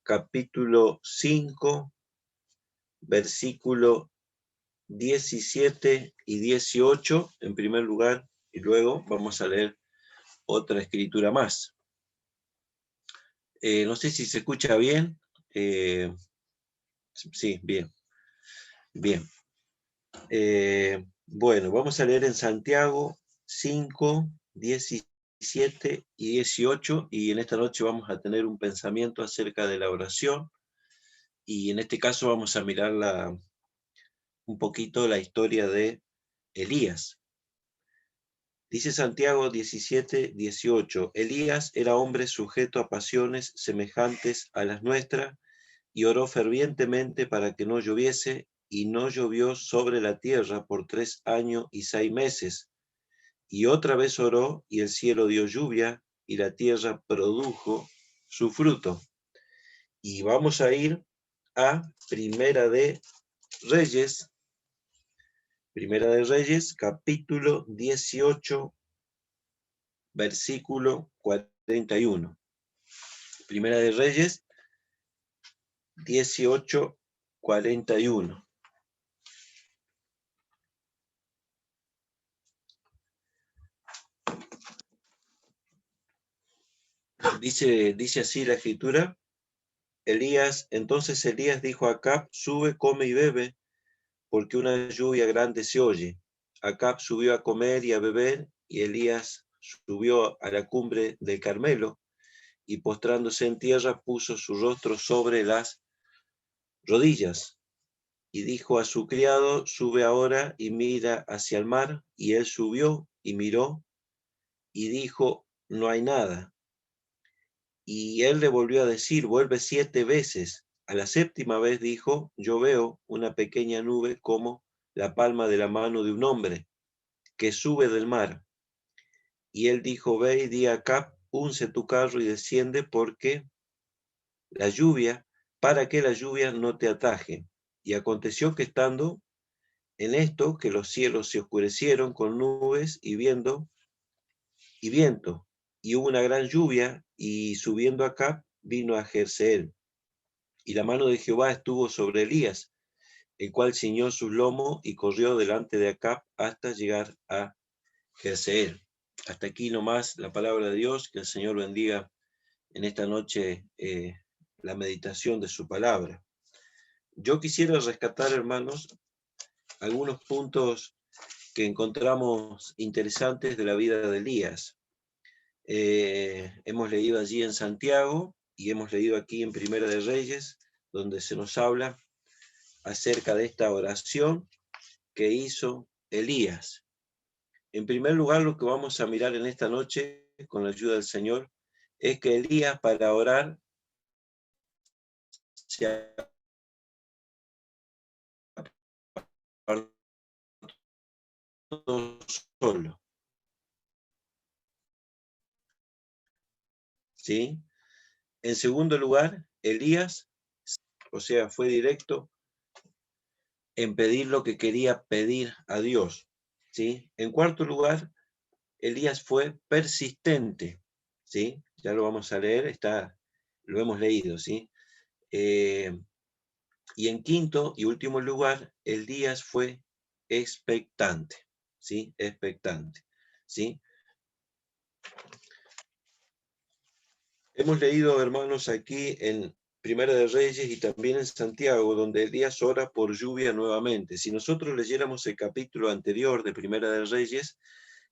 capítulo 5, versículo 17 y 18, en primer lugar, y luego vamos a leer otra escritura más. No sé si se escucha bien. Sí, bien. Bien. Bueno, vamos a leer en Santiago 5, 17 y 18, y en esta noche vamos a tener un pensamiento acerca de la oración, y en este caso vamos a mirar un poquito la historia de Elías. Dice Santiago 17, 18, Elías era hombre sujeto a pasiones semejantes a las nuestras, y oró fervientemente para que no lloviese, y no llovió sobre la tierra por 3 años y 6 meses. Y otra vez oró, y el cielo dio lluvia, y la tierra produjo su fruto. Y vamos a ir a Primera de Reyes, capítulo 18, versículo 41. Primera de Reyes, 18, 41. Dice así la escritura. Entonces Elías dijo a Acab, sube, come y bebe, porque una lluvia grande se oye. Acab subió a comer y a beber, y Elías subió a la cumbre del Carmelo, y postrándose en tierra puso su rostro sobre las rodillas, y dijo a su criado, sube ahora y mira hacia el mar, y él subió y miró, y dijo, no hay nada. Y él le volvió a decir, vuelve 7 veces. A la 7ª vez dijo, yo veo una pequeña nube como la palma de la mano de un hombre que sube del mar. Y él dijo, ve y di a Acab, unce tu carro y desciende para que la lluvia no te ataje. Y aconteció que estando en esto, que los cielos se oscurecieron con nubes y viento, y hubo una gran lluvia, y subiendo Acab, vino a Jezreel. Y la mano de Jehová estuvo sobre Elías, el cual ciñó sus lomos y corrió delante de Acab hasta llegar a Jezreel. Hasta aquí nomás la palabra de Dios. Que el Señor bendiga en esta noche la meditación de su palabra. Yo quisiera rescatar, hermanos, algunos puntos que encontramos interesantes de la vida de Elías. Hemos leído allí en Santiago y hemos leído aquí en Primera de Reyes, donde se nos habla acerca de esta oración que hizo Elías. En primer lugar, lo que vamos a mirar en esta noche, con la ayuda del Señor, es que Elías, para orar, se apartó solo. ¿Sí? En segundo lugar, Elías, fue directo en pedir lo que quería pedir a Dios. ¿Sí? En cuarto lugar, Elías fue persistente. ¿Sí? Ya lo vamos a leer, lo hemos leído. ¿Sí? Y en quinto y último lugar, Elías fue expectante. ¿Sí? Expectante. ¿Sí? Hemos leído, hermanos, aquí en Primera de Reyes y también en Santiago, donde Elías ora por lluvia nuevamente. Si nosotros leyéramos el capítulo anterior de Primera de Reyes,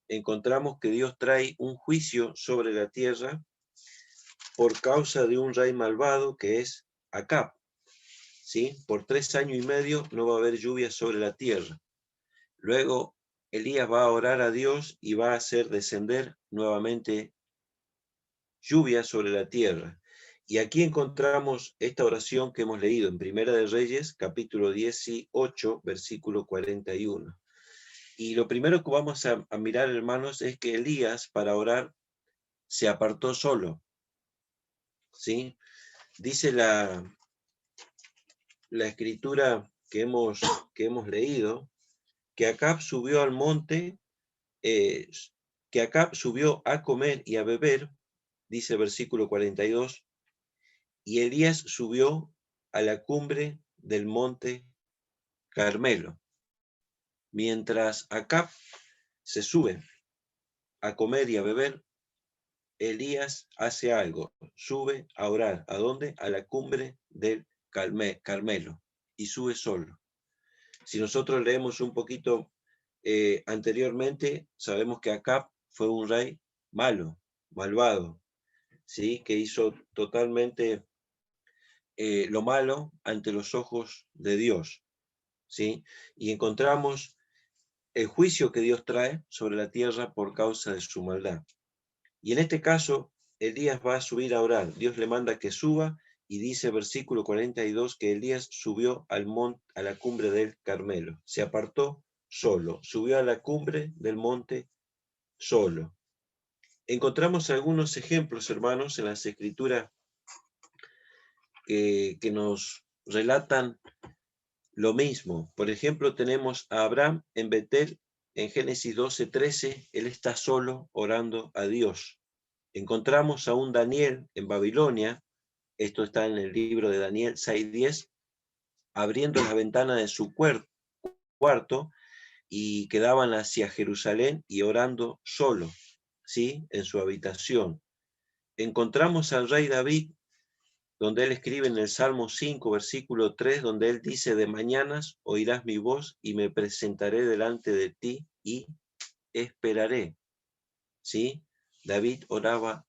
encontramos que Dios trae un juicio sobre la tierra por causa de un rey malvado que es Acab. ¿Sí? Por 3 años y medio no va a haber lluvia sobre la tierra. Luego Elías va a orar a Dios y va a hacer descender nuevamente lluvia sobre la tierra. Y aquí encontramos esta oración que hemos leído en Primera de Reyes, capítulo 18, versículo 41. Y lo primero que vamos a mirar, hermanos, es que Elías, para orar, se apartó solo. ¿Sí? Dice la escritura que hemos leído, que Acab subió al monte, que Acab subió a comer y a beber, dice el versículo 42, y Elías subió a la cumbre del monte Carmelo, mientras Acab se sube a comer y a beber. Elías hace algo, sube a orar. ¿A dónde? A la cumbre del Carmelo, y sube solo. Si nosotros leemos un poquito anteriormente, sabemos que Acab fue un rey malo, malvado, ¿sí? Que hizo totalmente lo malo ante los ojos de Dios, ¿sí? Y encontramos el juicio que Dios trae sobre la tierra por causa de su maldad. Y en este caso, Elías va a subir a orar. Dios le manda que suba, y dice versículo 42 que Elías subió al monte, a la cumbre del Carmelo. Se apartó solo, subió a la cumbre del monte solo. Encontramos algunos ejemplos, hermanos, en las escrituras que nos relatan lo mismo. Por ejemplo, tenemos a Abraham en Betel, en Génesis 12:13, él está solo orando a Dios. Encontramos a un Daniel en Babilonia, esto está en el libro de Daniel 6:10, abriendo la ventana de su cuarto y que daban hacia Jerusalén y orando solo, ¿sí? En su habitación. Encontramos al rey David, donde él escribe en el Salmo 5, versículo 3, donde él dice: de mañanas oirás mi voz y me presentaré delante de ti y esperaré, ¿sí? David oraba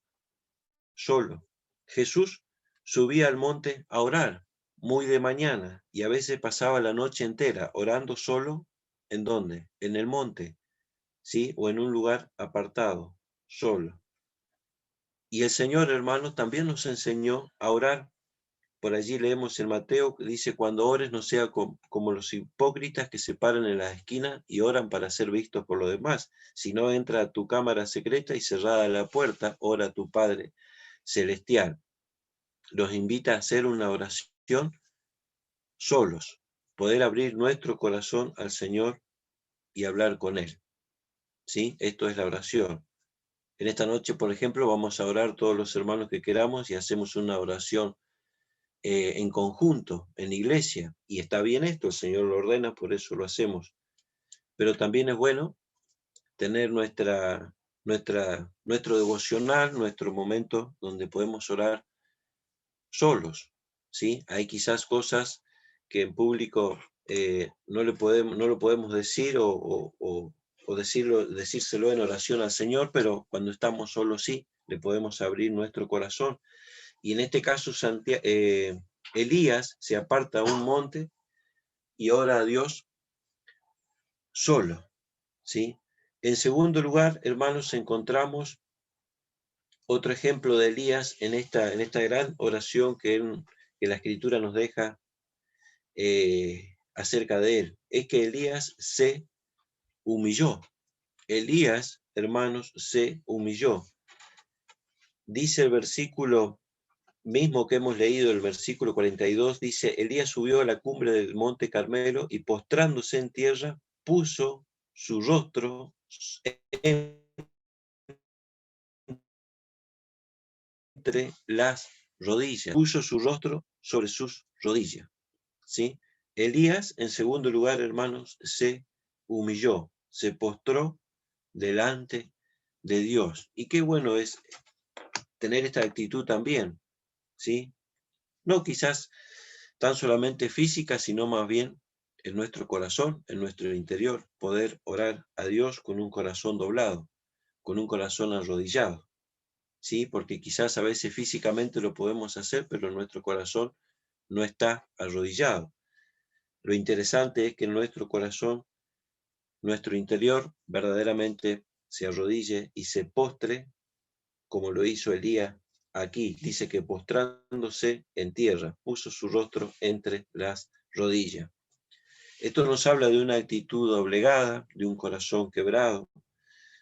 solo. Jesús subía al monte a orar muy de mañana, y a veces pasaba la noche entera orando solo. ¿En dónde? En el monte, ¿sí? O en un lugar apartado, solo. Y el Señor, hermanos, también nos enseñó a orar. Por allí leemos en Mateo, que dice: cuando ores no sea como los hipócritas que se paran en las esquinas y oran para ser vistos por los demás, sino entra a tu cámara secreta y cerrada la puerta, ora a tu Padre celestial. Los invita a hacer una oración solos, poder abrir nuestro corazón al Señor y hablar con Él, ¿sí? Esto es la oración. En esta noche, por ejemplo, vamos a orar todos los hermanos que queramos y hacemos una oración en conjunto, en la iglesia. Y está bien esto, el Señor lo ordena, por eso lo hacemos. Pero también es bueno tener nuestro devocional, nuestro momento donde podemos orar solos, ¿sí? Hay quizás cosas que en público no lo podemos decir o decírselo en oración al Señor, pero cuando estamos solos sí, le podemos abrir nuestro corazón. Y en este caso Elías se aparta a un monte y ora a Dios solo, ¿sí? En segundo lugar, hermanos, encontramos otro ejemplo de Elías en esta gran oración que la Escritura nos deja acerca de él. Es que Elías se humilló. Elías, hermanos, se humilló. Dice el versículo mismo que hemos leído, el versículo 42, dice: Elías subió a la cumbre del monte Carmelo y postrándose en tierra, puso su rostro entre las rodillas. Puso su rostro sobre sus rodillas, ¿sí? Elías, en segundo lugar, hermanos, se humilló, se postró delante de Dios. Y qué bueno es tener esta actitud también, ¿sí? No quizás tan solamente física, sino más bien en nuestro corazón, en nuestro interior, poder orar a Dios con un corazón doblado, con un corazón arrodillado, ¿sí? Porque quizás a veces físicamente lo podemos hacer, pero nuestro corazón no está arrodillado. Lo interesante es que nuestro corazón, nuestro interior, verdaderamente se arrodille y se postre, como lo hizo Elías aquí. Dice que postrándose en tierra, puso su rostro entre las rodillas. Esto nos habla de una actitud doblegada, de un corazón quebrado,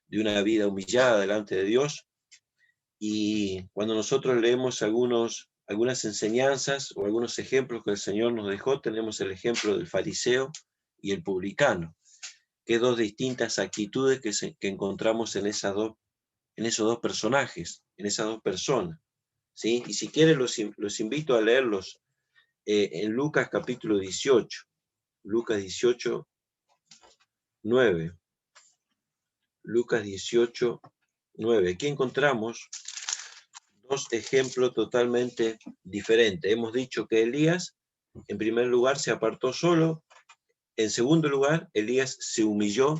de una vida humillada delante de Dios. Y cuando nosotros leemos algunas enseñanzas o algunos ejemplos que el Señor nos dejó, tenemos el ejemplo del fariseo y el publicano, que dos distintas actitudes que encontramos en esos dos personajes, en esas dos personas. ¿sí? Y si quieren los invito a leerlos en Lucas capítulo 18. Lucas 18, 9. Lucas 18, 9. Aquí encontramos dos ejemplos totalmente diferentes. Hemos dicho que Elías, en primer lugar, se apartó solo. En segundo lugar, Elías se humilló.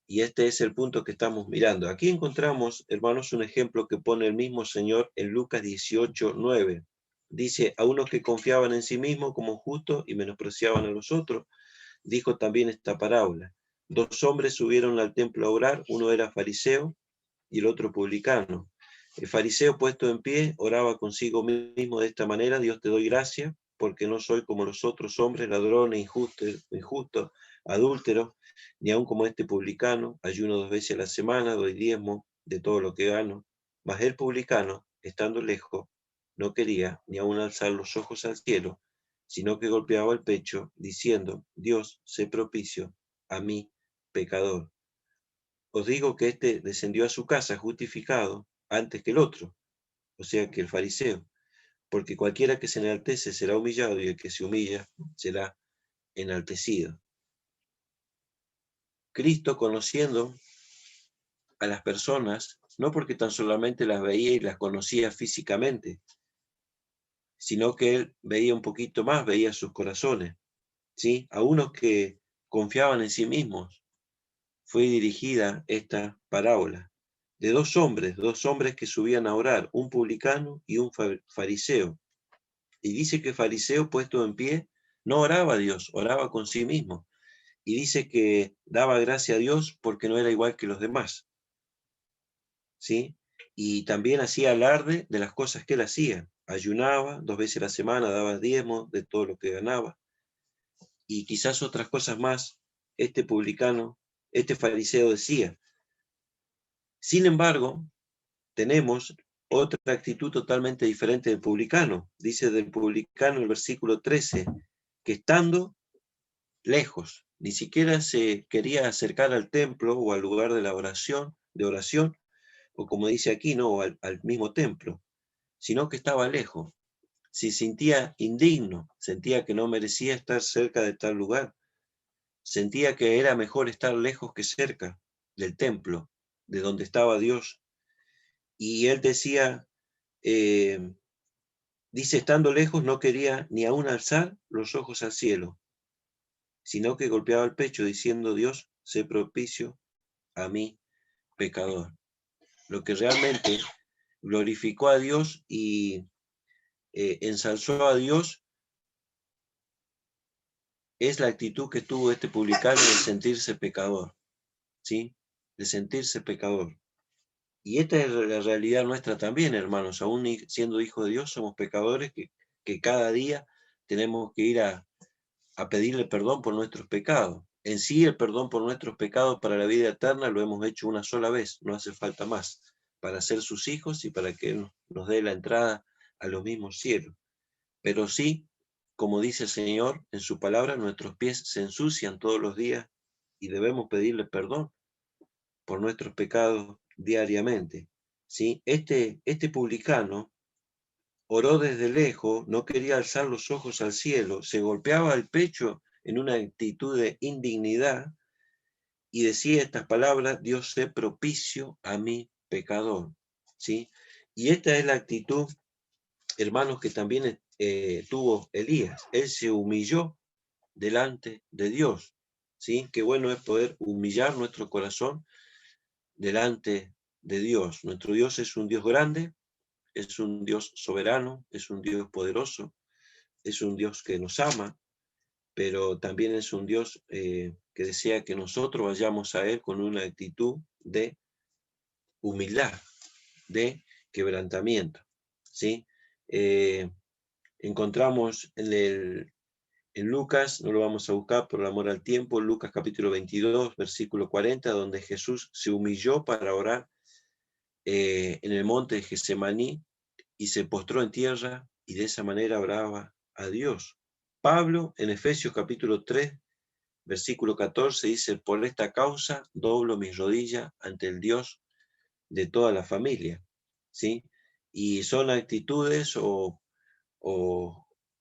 Y este es el punto que estamos mirando. Aquí encontramos, hermanos, un ejemplo que pone el mismo Señor en Lucas 18, 9. Dice, a unos que confiaban en sí mismos como justos y menospreciaban a los otros, dijo también esta parábola. Dos hombres subieron al templo a orar, uno era fariseo y el otro publicano. El fariseo, puesto en pie, oraba consigo mismo de esta manera: Dios, te doy gracia, porque no soy como los otros hombres, ladrones, injustos, adúlteros, ni aun como este publicano. Ayuno 2 veces a la semana, doy diezmo de todo lo que gano. Mas el publicano, estando lejos, no quería ni aun alzar los ojos al cielo, sino que golpeaba el pecho, diciendo: Dios, sé propicio a mí, pecador. Os digo que éste descendió a su casa justificado antes que el otro, o sea que el fariseo, porque cualquiera que se enaltece será humillado, y el que se humilla será enaltecido. Cristo, conociendo a las personas, no porque tan solamente las veía y las conocía físicamente, sino que él veía un poquito más, veía sus corazones, ¿sí? A unos que confiaban en sí mismos fue dirigida esta parábola de dos hombres que subían a orar, un publicano y un fariseo. Y dice que el fariseo, puesto en pie, no oraba a Dios, oraba con sí mismo. Y dice que daba gracia a Dios porque no era igual que los demás, ¿sí? Y también hacía alarde de las cosas que él hacía. Ayunaba 2 veces a la semana, daba diezmo de todo lo que ganaba. Y quizás otras cosas más, este publicano, este fariseo decía. Sin embargo, tenemos otra actitud totalmente diferente del publicano. Dice del publicano el versículo 13, que estando lejos, ni siquiera se quería acercar al templo o al lugar de la oración, o como dice aquí, no, al mismo templo, sino que estaba lejos. Se sentía indigno, sentía que no merecía estar cerca de tal lugar, sentía que era mejor estar lejos que cerca del templo, de donde estaba Dios. Y él decía, dice, estando lejos no quería ni aún alzar los ojos al cielo, sino que golpeaba el pecho diciendo: Dios, sé propicio a mí, pecador. Lo que realmente glorificó a Dios y ensalzó a Dios es la actitud que tuvo este publicano de sentirse pecador, ¿sí? De sentirse pecador. Y esta es la realidad nuestra también, hermanos. Aún siendo hijos de Dios, somos pecadores que cada día tenemos que ir a pedirle perdón por nuestros pecados. En sí, el perdón por nuestros pecados para la vida eterna lo hemos hecho una sola vez, no hace falta más, para ser sus hijos y para que Él nos dé la entrada a los mismos cielos. Pero sí, como dice el Señor en su palabra, nuestros pies se ensucian todos los días y debemos pedirle perdón por nuestros pecados diariamente. ¿Sí? Este publicano oró desde lejos, no quería alzar los ojos al cielo, se golpeaba el pecho en una actitud de indignidad y decía estas palabras: Dios, sé propicio a mi pecador. ¿Sí? Y esta es la actitud, hermanos, que también tuvo Elías. Él se humilló delante de Dios. ¿Sí? Qué bueno es poder humillar nuestro corazón delante de Dios. Nuestro Dios es un Dios grande, es un Dios soberano, es un Dios poderoso, es un Dios que nos ama, pero también es un Dios que desea que nosotros vayamos a Él con una actitud de humildad, de quebrantamiento, ¿sí? Encontramos en Lucas, no lo vamos a buscar por el amor al tiempo, Lucas capítulo 22, versículo 40, donde Jesús se humilló para orar en el monte de Getsemaní y se postró en tierra y de esa manera oraba a Dios. Pablo en Efesios capítulo 3, versículo 14 dice: por esta causa doblo mis rodillas ante el Dios de toda la familia, ¿sí? Y son actitudes o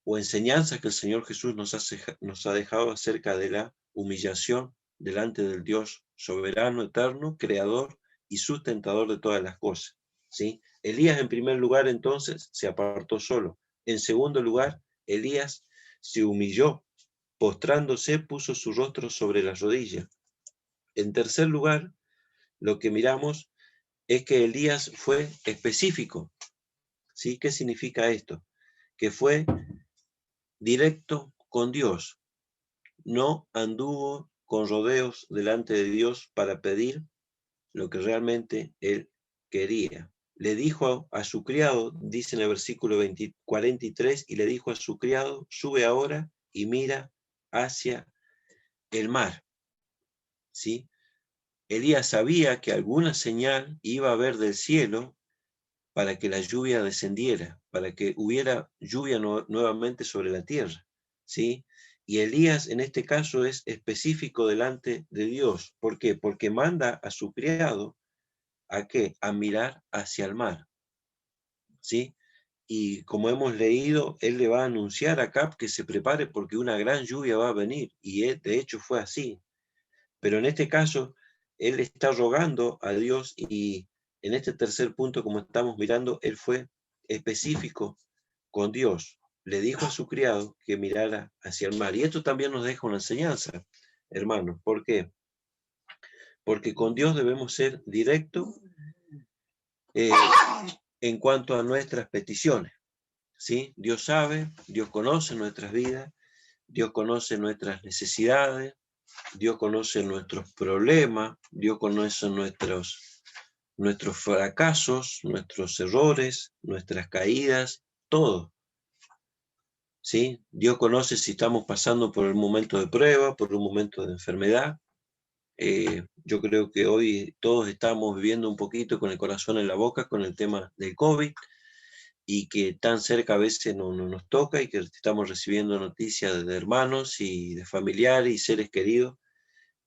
enseñanzas que el Señor Jesús nos ha dejado acerca de la humillación delante del Dios soberano, eterno, creador y sustentador de todas las cosas, ¿sí? Elías, en primer lugar, entonces, se apartó solo. En segundo lugar, Elías se humilló, postrándose, puso su rostro sobre las rodillas. En tercer lugar, lo que miramos es que Elías fue específico, ¿sí? ¿Qué significa esto? Que fue directo con Dios, no anduvo con rodeos delante de Dios para pedir lo que realmente él quería. Le dijo a su criado, dice en el versículo 43, y le dijo a su criado, sube ahora y mira hacia el mar, ¿sí? Elías sabía que alguna señal iba a haber del cielo para que la lluvia descendiera, para que hubiera lluvia nuevamente sobre la tierra, ¿sí? Y Elías en este caso es específico delante de Dios. ¿Por qué? Porque manda a su criado ¿a qué? A mirar hacia el mar, ¿sí? Y como hemos leído, él le va a anunciar a Acab que se prepare porque una gran lluvia va a venir, y de hecho fue así. Pero en este caso, él está rogando a Dios, y en este tercer punto, como estamos mirando, él fue específico con Dios. Le dijo a su criado que mirara hacia el mar. Y esto también nos deja una enseñanza, hermanos. ¿Por qué? Porque con Dios debemos ser directos en cuanto a nuestras peticiones, ¿sí? Dios sabe, Dios conoce nuestras vidas, Dios conoce nuestras necesidades, Dios conoce nuestros problemas, Dios conoce nuestros fracasos, nuestros errores, nuestras caídas, todo, ¿sí? Dios conoce si estamos pasando por un momento de prueba, por un momento de enfermedad. Yo creo que hoy todos estamos viviendo un poquito con el corazón en la boca con el tema del COVID, y que tan cerca a veces no nos toca, y que estamos recibiendo noticias de hermanos y de familiares y seres queridos,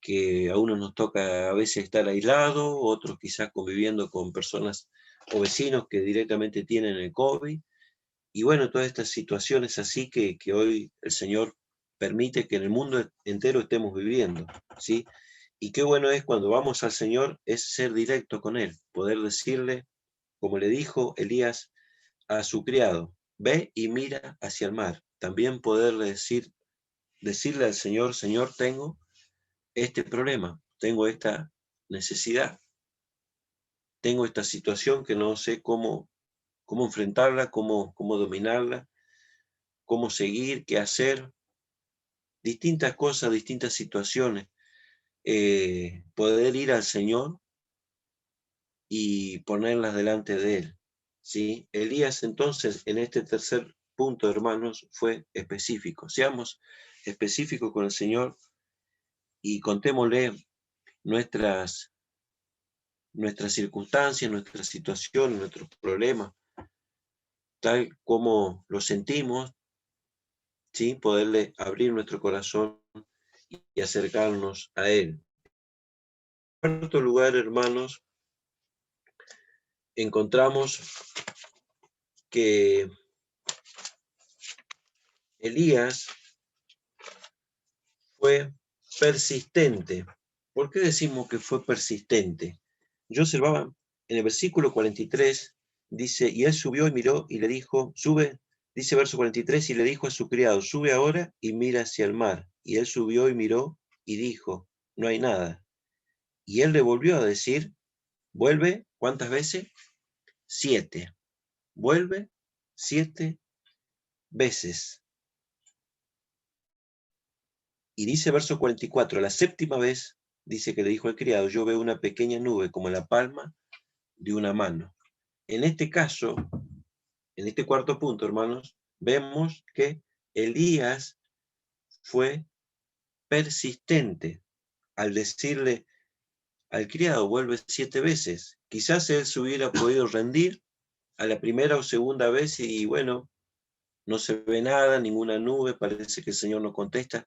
que a unos nos toca a veces estar aislados, otros quizás conviviendo con personas o vecinos que directamente tienen el COVID. Y bueno, todas estas situaciones así que hoy el Señor permite que en el mundo entero estemos viviendo, ¿sí? Y qué bueno es cuando vamos al Señor, es ser directo con Él, poder decirle, como le dijo Elías a su criado, ve y mira hacia el mar. También poderle decirle al Señor, Señor, tengo este problema, tengo esta necesidad, tengo esta situación que no sé cómo enfrentarla, cómo dominarla, cómo seguir, qué hacer, distintas cosas, distintas situaciones. Poder ir al Señor y ponerlas delante de Él, ¿sí? Elías entonces en este tercer punto, hermanos, fue específico. Seamos específicos con el Señor y contémosle nuestras circunstancias, nuestras situaciones, nuestros problemas, tal como lo sentimos, ¿sí? Poderle abrir nuestro corazón y acercarnos a Él. En cuarto lugar, hermanos, encontramos que Elías fue persistente. ¿Por qué decimos que fue persistente? Yo observaba en el versículo 43, dice, y él subió y miró y le dijo, sube, dice verso 43, y le dijo a su criado, sube ahora y mira hacia el mar. Y él subió y miró y dijo, no hay nada. Y él le volvió a decir, vuelve, ¿cuántas veces? 7. Vuelve 7 veces. Y dice verso 44, la séptima vez, dice que le dijo al criado, yo veo una pequeña nube como la palma de una mano. En este caso, en este cuarto punto, hermanos, vemos que Elías fue persistente al decirle al criado, vuelve 7 veces. Quizás él se hubiera podido rendir a la primera o segunda vez y bueno, no se ve nada, ninguna nube, parece que el Señor no contesta.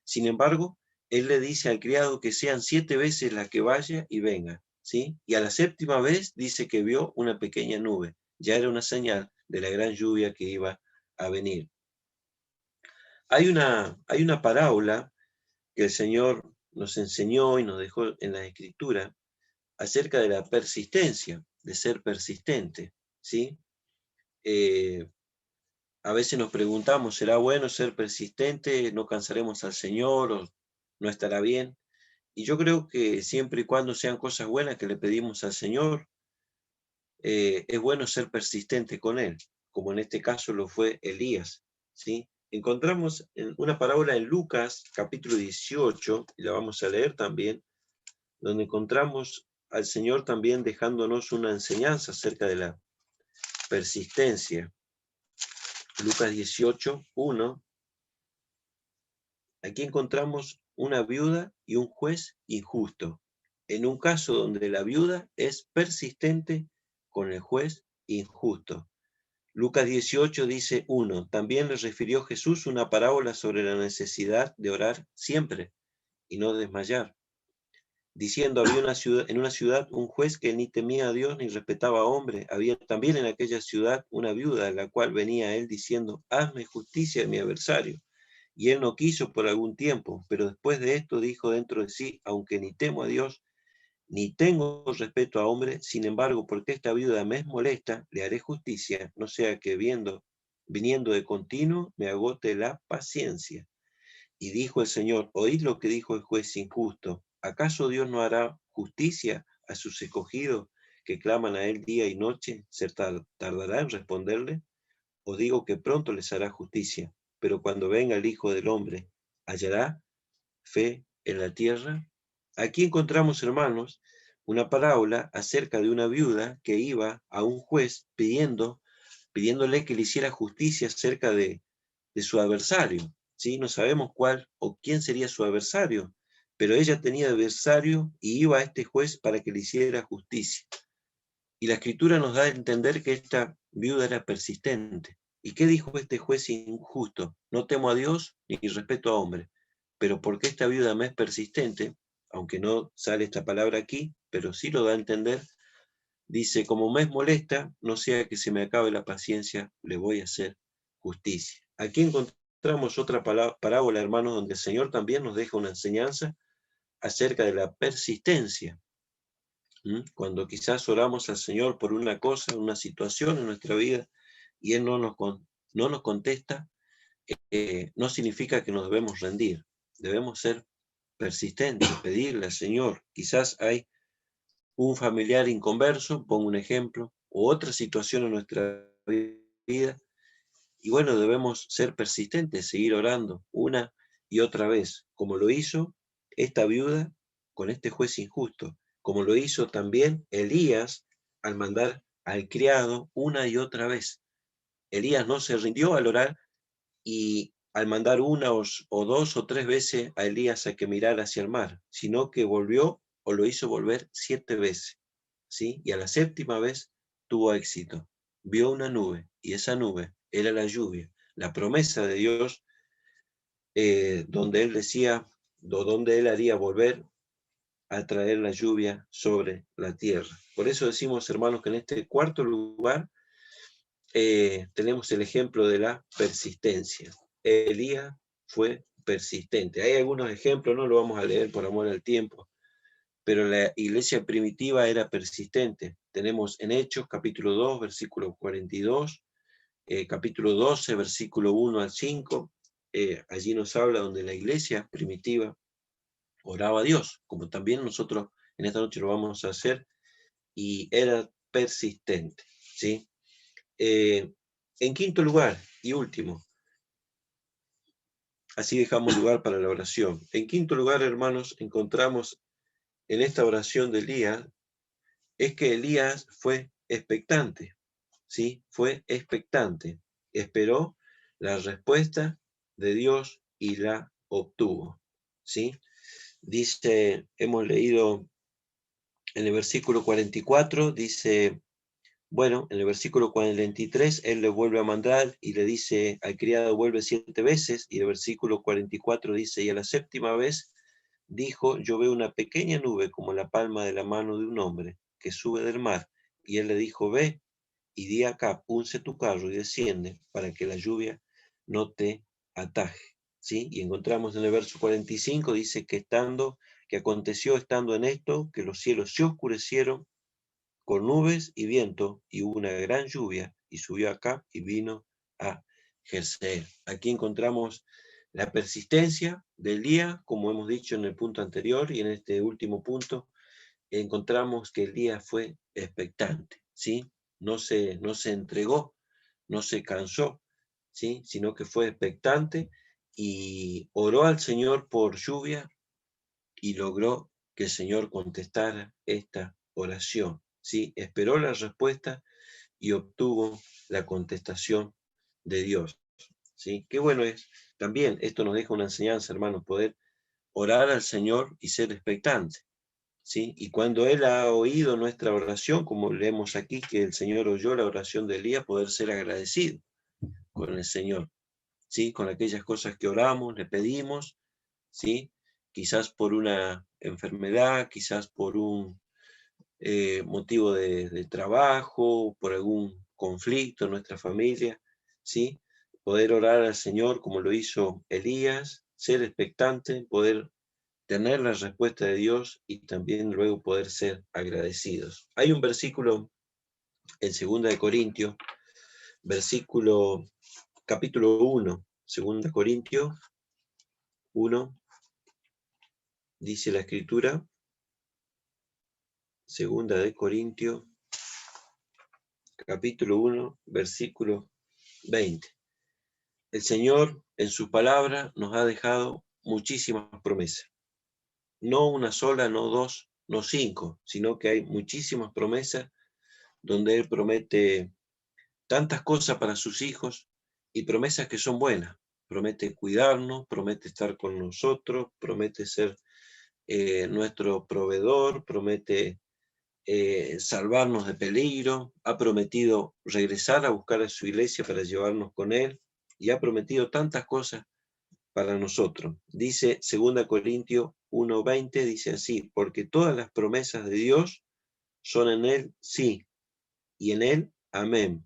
Sin embargo, él le dice al criado que sean 7 veces las que vaya y venga, ¿sí? Y a la séptima vez dice que vio una pequeña nube. ya era una señal de la gran lluvia que iba a venir. Hay una parábola que el Señor nos enseñó y nos dejó en la Escritura acerca de la persistencia, de ser persistente, ¿sí? A veces nos preguntamos, ¿será bueno ser persistente? ¿No cansaremos al Señor? ¿O no estará bien? Y yo creo que siempre y cuando sean cosas buenas que le pedimos al Señor, es bueno ser persistente con Él, como en este caso lo fue Elías, ¿sí? Encontramos una parábola en Lucas, capítulo 18, y la vamos a leer también, donde encontramos al Señor también dejándonos una enseñanza acerca de la persistencia. Lucas 18, 1. Aquí encontramos una viuda y un juez injusto, en un caso donde la viuda es persistente con el juez injusto. Lucas 18 dice 1. También le refirió Jesús una parábola sobre la necesidad de orar siempre y no desmayar, diciendo, había en una ciudad un juez que ni temía a Dios ni respetaba a hombre. Había también en aquella ciudad una viuda, a la cual venía a él diciendo, hazme justicia de mi adversario. Y él no quiso por algún tiempo, pero después de esto dijo dentro de sí, aunque ni temo a Dios, ni tengo respeto a hombre, sin embargo, porque esta viuda me es molesta, le haré justicia, no sea que viniendo de continuo, me agote la paciencia. Y dijo el Señor, oíd lo que dijo el juez injusto. ¿Acaso Dios no hará justicia a sus escogidos que claman a él día y noche? ¿Se tardará en responderle? Os digo que pronto les hará justicia, pero cuando venga el Hijo del Hombre, ¿hallará fe en la tierra? Aquí encontramos, hermanos, una parábola acerca de una viuda que iba a un juez pidiéndole que le hiciera justicia acerca de su adversario, ¿sí? No sabemos cuál o quién sería su adversario, pero ella tenía adversario y iba a este juez para que le hiciera justicia. Y la Escritura nos da a entender que esta viuda era persistente. ¿Y qué dijo este juez injusto? No temo a Dios ni respeto a hombre, pero porque esta viuda me es persistente, aunque no sale esta palabra aquí, pero sí lo da a entender, dice, como me es molesta, no sea que se me acabe la paciencia, le voy a hacer justicia. Aquí encontramos otra parábola, hermanos, donde el Señor también nos deja una enseñanza acerca de la persistencia. Cuando quizás oramos al Señor por una cosa, una situación en nuestra vida, y Él no nos contesta, no significa que nos debemos rendir. Debemos ser persistentes, pedirle al Señor. Quizás hay un familiar inconverso, pongo un ejemplo, o otra situación en nuestra vida, y bueno, debemos ser persistentes, seguir orando una y otra vez, como lo hizo esta viuda con este juez injusto, como lo hizo también Elías al mandar al criado una y otra vez. Elías no se rindió al orar y al mandar una o dos o tres veces a Elías a que mirara hacia el mar, sino que volvió o lo hizo volver 7 veces, ¿sí? Y a la 7ª vez tuvo éxito. Vio una nube y esa nube era la lluvia, la promesa de Dios, donde él decía, donde él haría volver a traer la lluvia sobre la tierra. Por eso decimos, hermanos, que en este cuarto lugar tenemos el ejemplo de la persistencia. Elías fue persistente. Hay algunos ejemplos, no lo vamos a leer por amor al tiempo, pero la iglesia primitiva era persistente. Tenemos en Hechos, capítulo 2, versículo 42, capítulo 12, versículo 1 al 5, allí nos habla donde la iglesia primitiva oraba a Dios, como también nosotros en esta noche lo vamos a hacer, y era persistente, ¿sí? En quinto lugar y último, así dejamos lugar para la oración. En quinto lugar, hermanos, encontramos en esta oración de Elías, es que Elías fue expectante, ¿sí? Fue expectante. Esperó la respuesta de Dios y la obtuvo, ¿sí? Dice, hemos leído en el versículo 44, dice, bueno, en el versículo 43, él le vuelve a mandar y le dice al criado, vuelve 7 veces, y el versículo 44 dice, y a la 7ª vez dijo, yo veo una pequeña nube como la palma de la mano de un hombre que sube del mar. Y él le dijo, ve. y di a Acab, unce tu carro y desciende para que la lluvia no te ataje. ¿Sí? Y encontramos en el verso 45, dice que aconteció estando en esto, que los cielos se oscurecieron con nubes y viento, y hubo una gran lluvia, y subió Acab y vino a Jezreel. Aquí encontramos la persistencia de Elías, como hemos dicho en el punto anterior, y en este último punto encontramos que Elías fue expectante, ¿sí? No se entregó, no se cansó, ¿sí? Sino que fue expectante y oró al Señor por lluvia y logró que el Señor contestara esta oración, ¿sí? Esperó la respuesta y obtuvo la contestación de Dios, ¿sí? Qué bueno es. También esto nos deja una enseñanza, hermanos, poder orar al Señor y ser expectante, ¿sí? Y cuando Él ha oído nuestra oración, como leemos aquí que el Señor oyó la oración de Elías, poder ser agradecido con el Señor, ¿sí? Con aquellas cosas que oramos, le pedimos, ¿sí? Quizás por una enfermedad, quizás por un motivo de trabajo, por algún conflicto en nuestra familia, ¿sí? Poder orar al Señor como lo hizo Elías, ser expectante, poder tener la respuesta de Dios y también luego poder ser agradecidos. Hay un versículo en 2 Corintios, capítulo 1, 2 Corintios 1, dice la escritura, 2 Corintios, capítulo 1, versículo 20. El Señor en su palabra nos ha dejado muchísimas promesas. No una sola, no dos, no cinco, sino que hay muchísimas promesas donde Él promete tantas cosas para sus hijos y promesas que son buenas. Promete cuidarnos, promete estar con nosotros, promete ser nuestro proveedor, promete salvarnos de peligro, ha prometido regresar a buscar a su iglesia para llevarnos con Él y ha prometido tantas cosas para nosotros. Dice 2 Corintios 1:20, dice así, porque todas las promesas de Dios son en Él sí y en Él amén,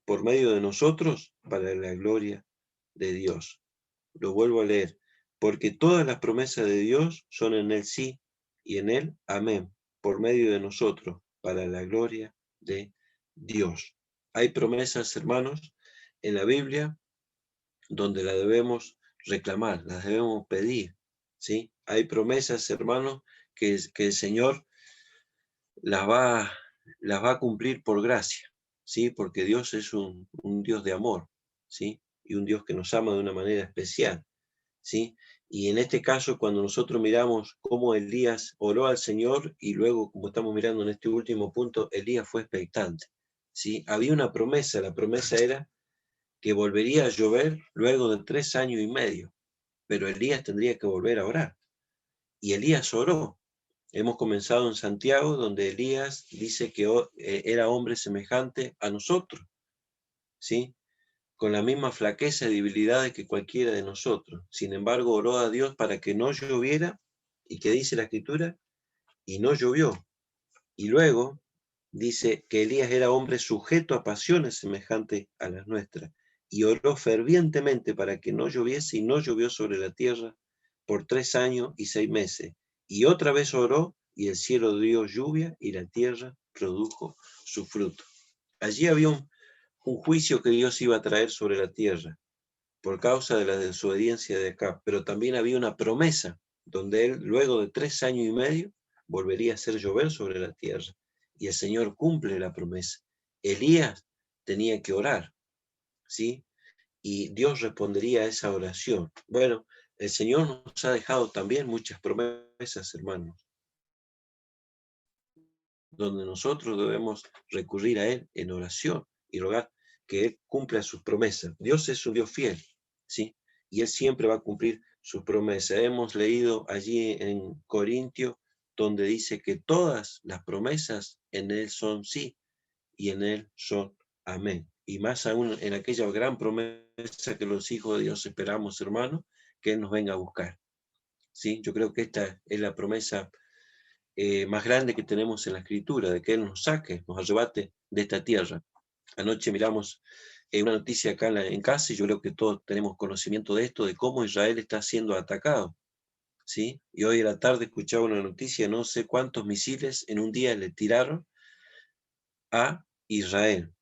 por medio de nosotros para la gloria de Dios. Lo vuelvo a leer, porque todas las promesas de Dios son en Él sí y en Él amén, por medio de nosotros para la gloria de Dios. Hay promesas, hermanos, en la Biblia donde las debemos reclamar, las debemos pedir, ¿sí? Hay promesas, hermanos, que el Señor las va, las va a cumplir por gracia, ¿sí? Porque Dios es un Dios de amor, ¿sí? Y un Dios que nos ama de una manera especial, ¿sí? Y en este caso, cuando nosotros miramos cómo Elías oró al Señor y luego, como estamos mirando en este último punto, Elías fue expectante, ¿sí? Había una promesa, la promesa era que volvería a llover luego de 3 años y medio, pero Elías tendría que volver a orar. Y Elías oró. Hemos comenzado en Santiago, donde Elías dice que era hombre semejante a nosotros, ¿sí? Con la misma flaqueza y debilidades que cualquiera de nosotros. Sin embargo, oró a Dios para que no lloviera, y que dice la Escritura, y no llovió. Y luego dice que Elías era hombre sujeto a pasiones semejantes a las nuestras, y oró fervientemente para que no lloviese, y no llovió sobre la tierra por 3 años y 6 meses. Y otra vez oró, y el cielo dio lluvia, y la tierra produjo su fruto. Allí había un juicio que Dios iba a traer sobre la tierra por causa de la desobediencia de Acab, pero también había una promesa donde él, luego de 3 años y medio, volvería a hacer llover sobre la tierra. Y el Señor cumple la promesa. Elías tenía que orar, ¿sí? Y Dios respondería a esa oración. Bueno, el Señor nos ha dejado también muchas promesas, hermanos, donde nosotros debemos recurrir a Él en oración y rogar que Él cumpla sus promesas. Dios es un Dios fiel, ¿sí? Y Él siempre va a cumplir sus promesas. Hemos leído allí en Corintios, donde dice que todas las promesas en Él son sí y en Él son amén. Y más aún en aquella gran promesa que los hijos de Dios esperamos, hermanos, que Él nos venga a buscar, ¿sí? Yo creo que esta es la promesa más grande que tenemos en la Escritura, de que Él nos saque, nos arrebate de esta tierra. Anoche miramos una noticia acá en casa, y yo creo que todos tenemos conocimiento de esto, de cómo Israel está siendo atacado, ¿sí? Y hoy a la tarde escuchaba una noticia, no sé cuántos misiles en un día le tiraron a Israel.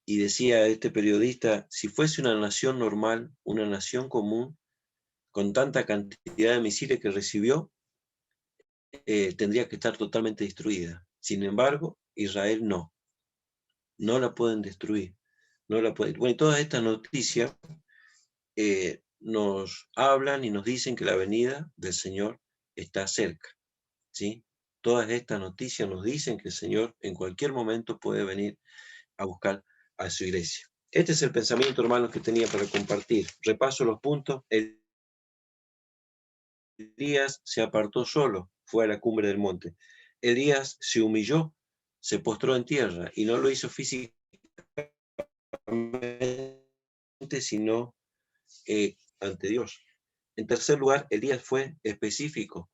Y decía este periodista, si fuese una nación normal, una nación común, con tanta cantidad de misiles que recibió, tendría que estar totalmente destruida. Sin embargo, Israel no la pueden destruir. No la pueden. Bueno, y todas estas noticias nos hablan y nos dicen que la venida del Señor está cerca, ¿sí? Todas estas noticias nos dicen que el Señor en cualquier momento puede venir a buscar a su iglesia. Este es el pensamiento, hermanos, que tenía para compartir. Repaso los puntos. Elías se apartó solo, fue a la cumbre del monte. Elías se humilló, se postró en tierra, y no lo hizo físicamente, sino ante Dios. En tercer lugar, Elías fue específico,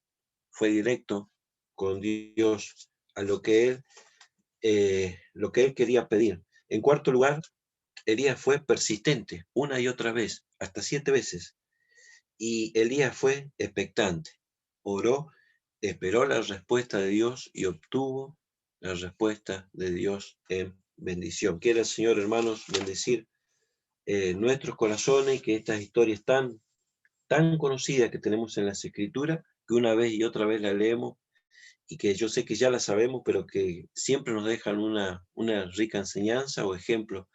fue directo con Dios a lo que él quería pedir. En cuarto lugar, Elías fue persistente una y otra vez, hasta 7 veces. Y Elías fue expectante, oró, esperó la respuesta de Dios y obtuvo la respuesta de Dios en bendición. Quiera el Señor, hermanos, bendecir nuestros corazones, y que estas historias tan conocidas que tenemos en las Escrituras, que una vez y otra vez la leemos, y que yo sé que ya la sabemos, pero que siempre nos dejan una rica enseñanza o ejemplo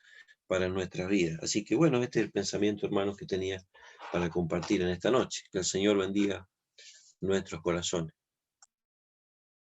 para nuestra vida. Así que bueno, este es el pensamiento, hermanos, que tenía para compartir en esta noche. Que el Señor bendiga nuestros corazones.